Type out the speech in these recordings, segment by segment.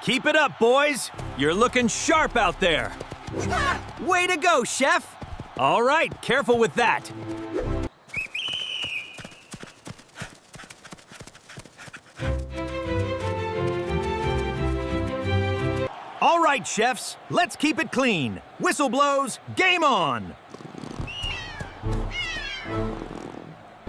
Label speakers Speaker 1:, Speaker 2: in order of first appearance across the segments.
Speaker 1: Keep it up, boys. You're looking sharp out there.
Speaker 2: Way to go, chef!
Speaker 1: All right, careful with that. All right, chefs, let's keep it clean. Whistle blows, game on.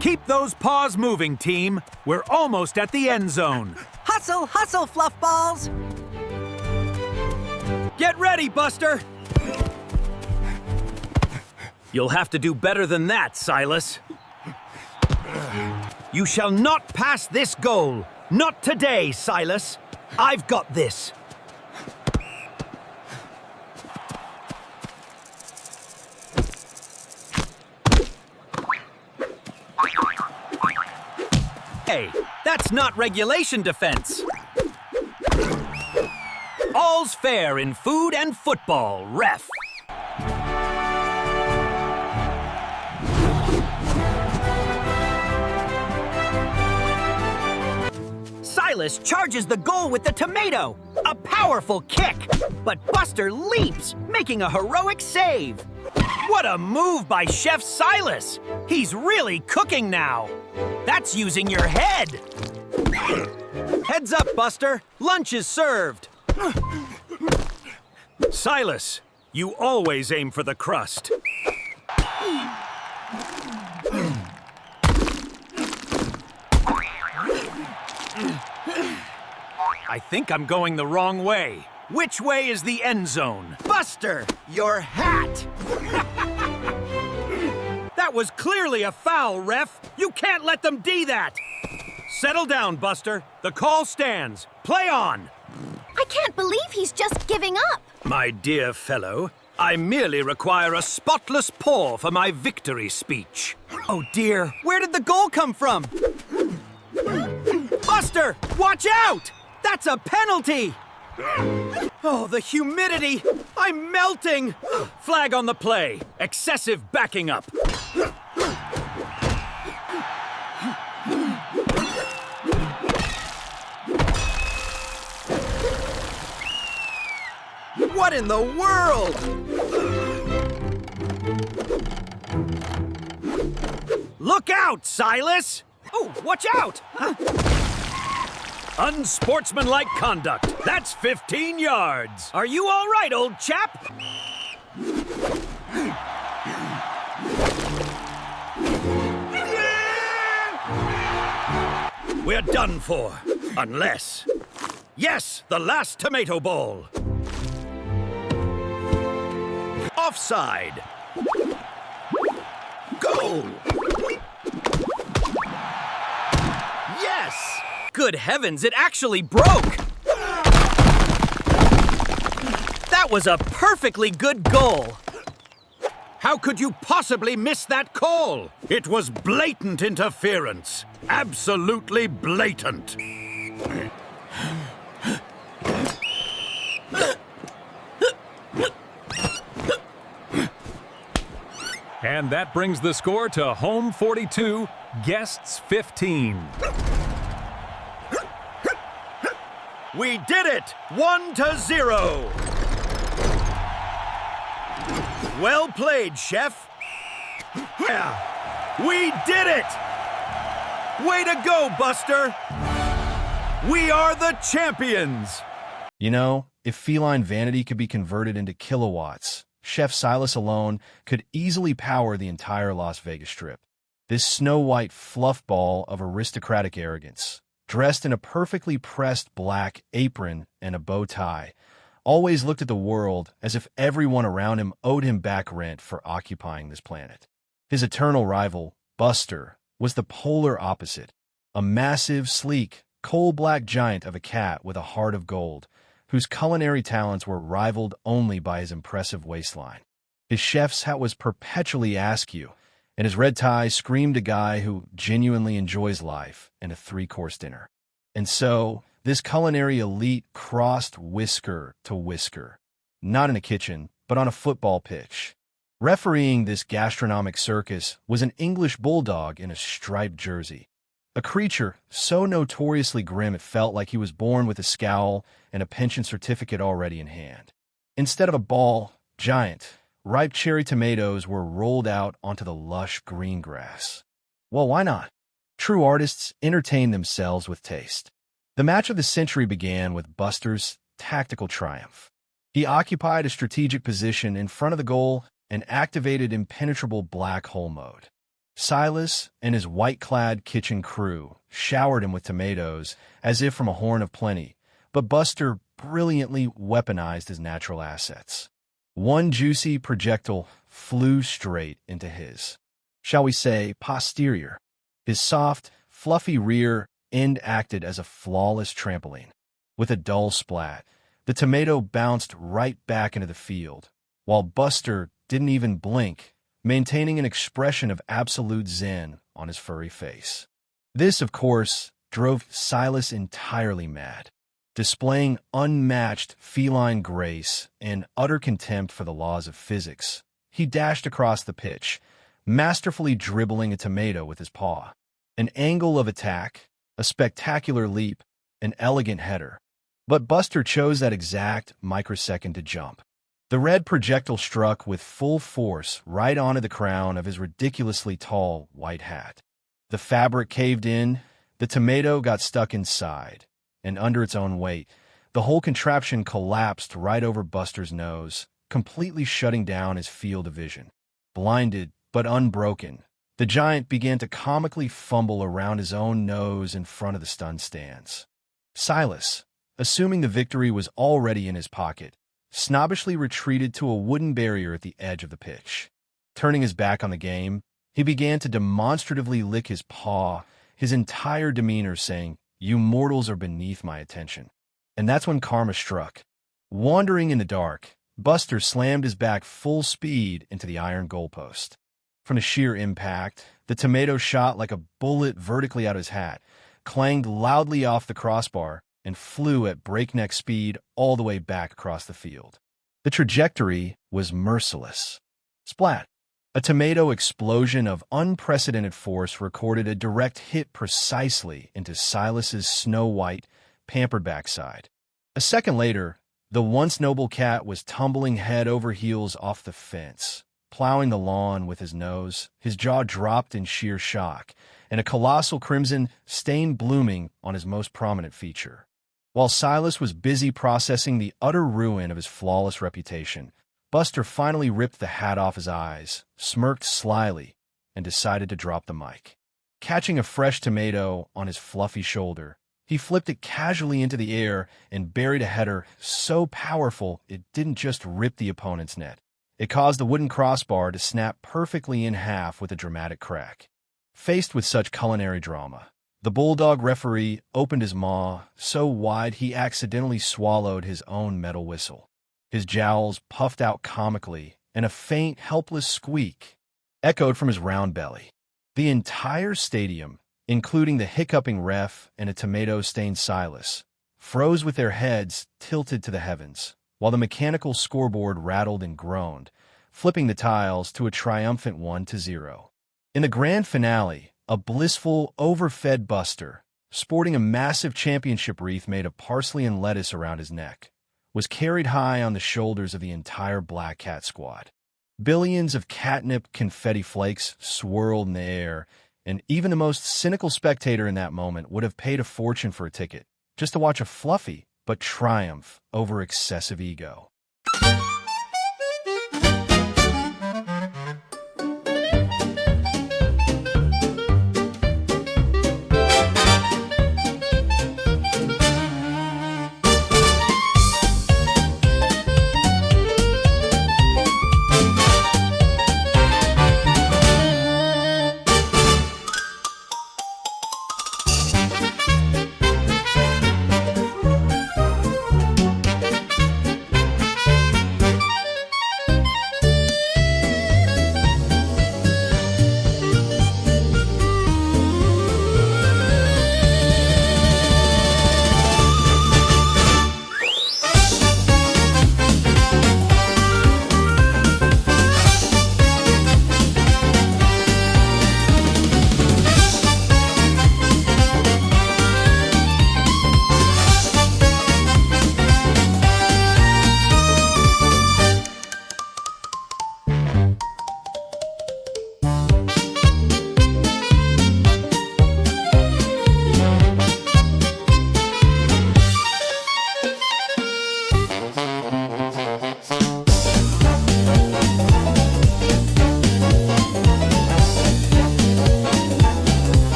Speaker 1: Keep those paws moving, team. We're almost at the end zone.
Speaker 2: Hustle, hustle, fluff balls!
Speaker 1: Get ready, Buster! You'll have to do better than that, Silas. You shall not pass this goal. Not today, Silas. I've got this. Hey, that's not regulation defense. All's fair in food and football, ref. Silas charges the goal with the tomato. A powerful kick. But Buster leaps, making a heroic save. What a move by Chef Silas. He's really cooking now. That's using your head. Heads up, Buster. Lunch is served. Silas, you always aim for the crust. I think I'm going the wrong way. Which way is the end zone? Buster, your hat! That was clearly a foul, ref. You can't let them do that. Settle down, Buster. The call stands. Play on.
Speaker 3: I can't believe he's just giving up.
Speaker 1: My dear fellow, I merely require a spotless paw for my victory speech.
Speaker 2: Oh dear, where did the goal come from? Buster, watch out! That's a penalty! Oh, the humidity! I'm melting!
Speaker 1: Flag on the play. Excessive backing up.
Speaker 2: What in the world?
Speaker 1: Look out, Silas!
Speaker 2: Oh, watch out!
Speaker 1: Unsportsmanlike conduct. That's 15 yards. Are you all right, old chap? We're done for. Unless... Yes, the last tomato ball. Offside. Goal. Yes!
Speaker 2: Good heavens, it actually broke! That was a perfectly good goal.
Speaker 1: How could you possibly miss that call? It was blatant interference. Absolutely blatant.
Speaker 4: And that brings the score to home 42, guests 15.
Speaker 1: We did it! 1-0. Well played, Chef. Yeah, we did it! Way to go, Buster! We are the champions!
Speaker 5: You know, if feline vanity could be converted into kilowatts, Chef Silas alone could easily power the entire Las Vegas Strip. This snow-white fluff ball of aristocratic arrogance, dressed in a perfectly pressed black apron and a bow tie, always looked at the world as if everyone around him owed him back rent for occupying this planet. His eternal rival, Buster, was the polar opposite, a massive, sleek, coal-black giant of a cat with a heart of gold, whose culinary talents were rivaled only by his impressive waistline. His chef's hat was perpetually askew, and his red tie screamed a guy who genuinely enjoys life and a three-course dinner. And so, this culinary elite crossed whisker to whisker, not in a kitchen, but on a football pitch. Refereeing this gastronomic circus was an English bulldog in a striped jersey. a creature so notoriously grim it felt like he was born with a scowl and a pension certificate already in hand. Instead of a ball, giant, ripe cherry tomatoes were rolled out onto the lush green grass. Well, why not? True artists entertain themselves with taste. The match of the century began with Buster's tactical triumph. He occupied a strategic position in front of the goal and activated impenetrable black hole mode. Silas and his white-clad kitchen crew showered him with tomatoes as if from a horn of plenty, but Buster brilliantly weaponized his natural assets. One juicy projectile flew straight into his, shall we say, posterior. His soft, fluffy rear end acted as a flawless trampoline. With a dull splat, the tomato bounced right back into the field, while Buster didn't even blink, maintaining an expression of absolute zen on his furry face. This, of course, drove Silas entirely mad. Displaying unmatched feline grace and utter contempt for the laws of physics, he dashed across the pitch, masterfully dribbling a tomato with his paw. An angle of attack, a spectacular leap, an elegant header. But Buster chose that exact microsecond to jump. The red projectile struck with full force right onto the crown of his ridiculously tall white hat. The fabric caved in, the tomato got stuck inside, and under its own weight, the whole contraption collapsed right over Buster's nose, completely shutting down his field of vision. Blinded but unbroken, the giant began to comically fumble around his own nose in front of the stunned stands. Silas, assuming the victory was already in his pocket, snobbishly retreated to a wooden barrier at the edge of the pitch. Turning his back on the game, he began to demonstratively lick his paw, his entire demeanor saying, "You mortals are beneath my attention." And that's when karma struck. Wandering in the dark, Buster slammed his back full speed into the iron goalpost. From the sheer impact, the tomato shot like a bullet vertically out of his hat, clanged loudly off the crossbar, and flew at breakneck speed all the way back across the field. The trajectory was merciless. Splat! A tomato explosion of unprecedented force recorded a direct hit precisely into Silas's snow-white, pampered backside. A second later, the once noble cat was tumbling head over heels off the fence, plowing the lawn with his nose, his jaw dropped in sheer shock, and a colossal crimson stain blooming on his most prominent feature. While Silas was busy processing the utter ruin of his flawless reputation, Buster finally ripped the hat off his eyes, smirked slyly, and decided to drop the mic. Catching a fresh tomato on his fluffy shoulder, he flipped it casually into the air and buried a header so powerful it didn't just rip the opponent's net. It caused the wooden crossbar to snap perfectly in half with a dramatic crack. Faced with such culinary drama, the bulldog referee opened his maw so wide he accidentally swallowed his own metal whistle. His jowls puffed out comically, and a faint, helpless squeak echoed from his round belly. The entire stadium, including the hiccuping ref and a tomato-stained Silas, froze with their heads tilted to the heavens, while the mechanical scoreboard rattled and groaned, flipping the tiles to a triumphant 1-0. In the grand finale, a blissful, overfed Buster, sporting a massive championship wreath made of parsley and lettuce around his neck, was carried high on the shoulders of the entire Black Cat squad. Billions of catnip confetti flakes swirled in the air, and even the most cynical spectator in that moment would have paid a fortune for a ticket, just to watch a fluffy but triumph over excessive ego.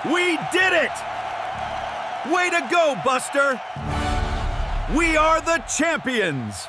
Speaker 2: We did it! Way to go, Buster! We are the champions!